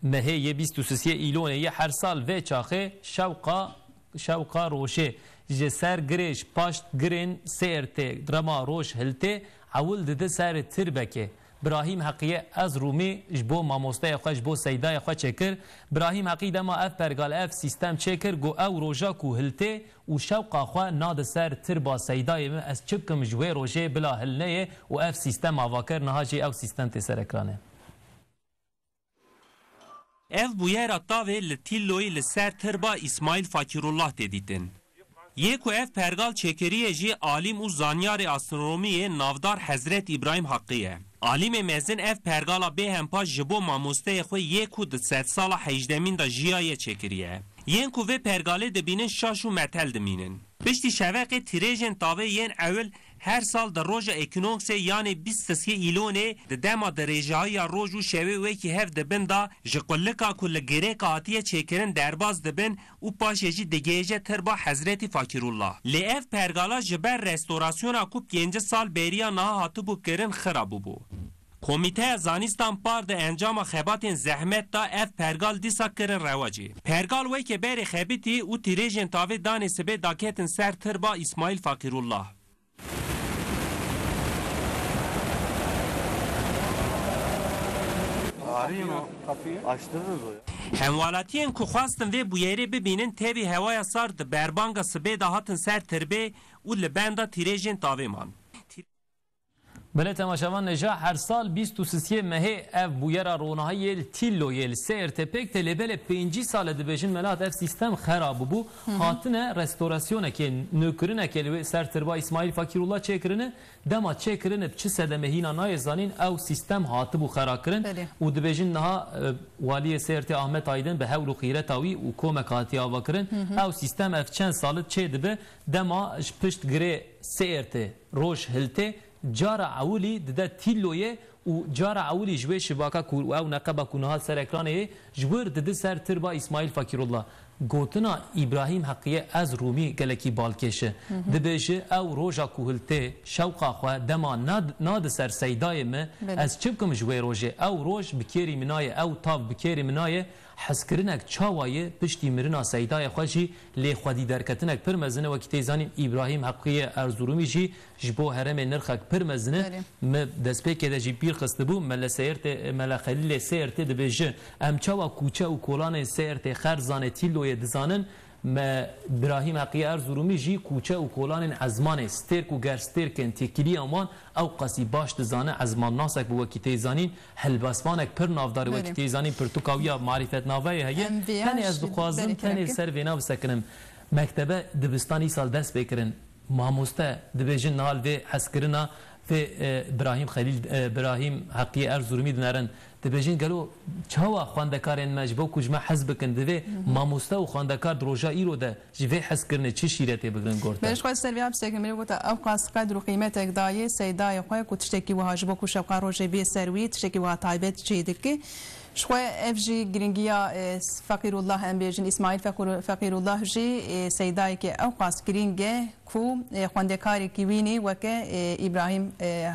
مهی 23 ایلونه یه هر سال و چاخه شوقا روشه جسر گریش پاشت گرین سیرته درما روش هلته اول دده سر تربکه ابراهیم حقیه از رومی جبو ماموسته خوش بو سیدای خو چکر ابراهیم حقی دما اف پرگال اف سیستم چکر گو او روجا کو هلته و شوقا خو ناد سر تربا سیدای از چبکم جوی روجه بلا هلنه و اف سیستم اواکر نهاجی او سیستم تسر اکرانه ev buyera tavê li tîlloyê li ser tirba İsmail Fakirullah tê dîtin. Yê ku ev pergal çêkeriyê jî alîm û zanyarê astronomiyê navdar Hezret İbrahim Haqqî ye. Alîmê mezin ev pergala bê hempa ji bo mamosteyê xwe yê ku di sed sala heyjdemîn da jiyayê çêkiriye. Yên ku vê pergalê dibînin şaş û metel dimînin. Piştî şeveqê tirêjên tavê yên ewil her sal da roja ekinoksê yani 23 îlonê di dema derêjehiya roj û şevê wekî hev dibin da ji qullika ku li girêka hatiye çêkirin derbas dibin û paşê jî digêje tirba Hezretî Fakirullah. Lê ev pergala ji ber restorasyona ku 5 sal bêriya niha hatibû kirin xira bûbû. Komiteya Zanistan par de encama xebatên zehmet da ev pergal dîsa kirin rewacî. Pergal weke berê xebitî û tirêjên tavê danê sibê daketin ser tirba İsmail Fakirullah. Hemvalatiyên ku xwastin vê bûyerê bibînin tevî hewaya sar di berbanga sibê da hatin ser tirbê û li benda tirêjên tavê man. بله تماشاوان نجا هر سال 23 مه اف بویرا رونهایی تیلویل سیر تپک تلبل 5 سال دبیجن ملات اف سیستم خراب بو هاتنه رستوراسیونه که نوکرینه که سر تربا اسماعیل فکیرالله چکرینه دما چکرینه چه سدمه هینا نای زانین او سیستم هاتبو خراب کرن و دبیجن نها والی سیرت احمد ایدن به هول و خیرتاوی و کومکاتی آوا کرن او سیستم اف چند سال چه دبه دما پشت گره سیرت روش هلته جارا عولی ده تیلویه و جارا عولی جوی شباکا کو او نقبه کنها سر اکرانه جبر ده سر تربا اسماعیل فکیرالله گوتنا ابراهیم حقیه از رومی گلکی بالکشه ده بشه او روژا کوهلته شوقا خواه دما ناد سر سیدای ما از چبکم جوی روژه او روژ بکیری منایه او تاف بکیری منایه حسکرنک چاوایه پشتی مرنا سیدای خوشی لی خودی درکتنک پر مزنه و کتی زانیم ابراهیم حقیه ارزورومی جی جبو هرم نرخک پر مزنه م دسپی که ده جی پیر خسته بو مل سیرت مل خلیل سیرت ده بجه ام چاوا کوچه و کولان سیرت خرزانه تیلوی دزانن ما ابراهیم حقیه ارزورومی جی کوچه و کولان ازمان استرک و گرسترکن تکلی امان او قصی باش دزانه ازمان ناسک بو کتی زانین هلبسمانک پر نافدار و کتی زانین پرتوکاویا معرفت ناوی هیه تنی از دخوازم تنی سر وینا بسکنم مکتبه دبستانی سال دست بکرن ماموسته دبیجن نال و حسکرنا و ابراهیم حقیه ارزورومی دنرن دبیجن گلو چاوا خواندکارن مجبو کجمع حزب کنده ماموسته و خواندکار دروجا ایرو ده جوی حس کرنه چه شیرته بگرن گورتا برش خواست سلوی هم سکن میره گوتا او قاس قدر و قیمت اگدایه سیدای خواه که تشتکی و هاجبو که شوقا روژه بی سروی تشتکی و تایبت چه دکی شوي اف جي جرينجيا فقير الله ام بيجن اسماعيل فقير الله جي سيداي كي اوقاس جرينجه كو خواندكاري كيويني وك ابراهيم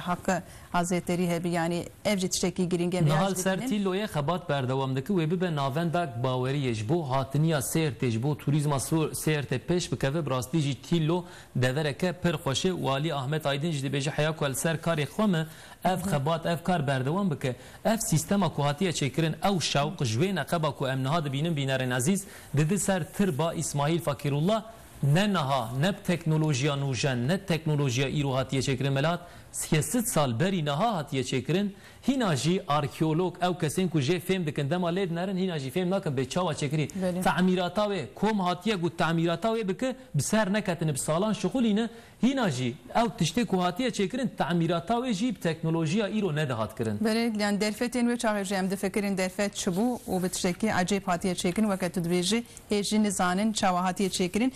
حق حضرتي هبي يعني اف جي تشكي جرينجه نهال سرتيلويه خبات بردوامدكي وي به ناوندك باوري جبو هاتنيا سير تجبو توريزم سير تپش بكوي براستي جي تيلو دورك پر خوشه والي احمد ايدن جدي بيجي حيا كل سر كاري خومه اف خبات اف کار بردوام بکه اف سیستم کوهاتیه چکرن او شوق جوی نقبه کو امنها دبینن بینرن عزیز دد سر تربا اسماعیل فکیرالله نه نها نه تکنولوژیا نوجن نه تکنولوژیا ایرو هاتیه چکرن ملات 300 سال بری نها هاتیه چکرن هیناجی آرکیولوگ او کسین کو جه فهم دکن دما لید نرن هیناجی فهم نکن به چاوا چکری تعمیراتاوی کوم هاتیه گو تعمیراتاوی بکه بسر نکتن بسالان شغولینه هیناجی او تشتی کو هاتیه چکرن تعمیراتاوی جی تکنولوژیا ایرو ندهات کرن بله یعنی درفتین و چاغ جام د فکرین درفت چبو و بتشکی عجیب هاتیه چکرن وقت دویجی هیچ نزانن چاوا هاتیه چکرن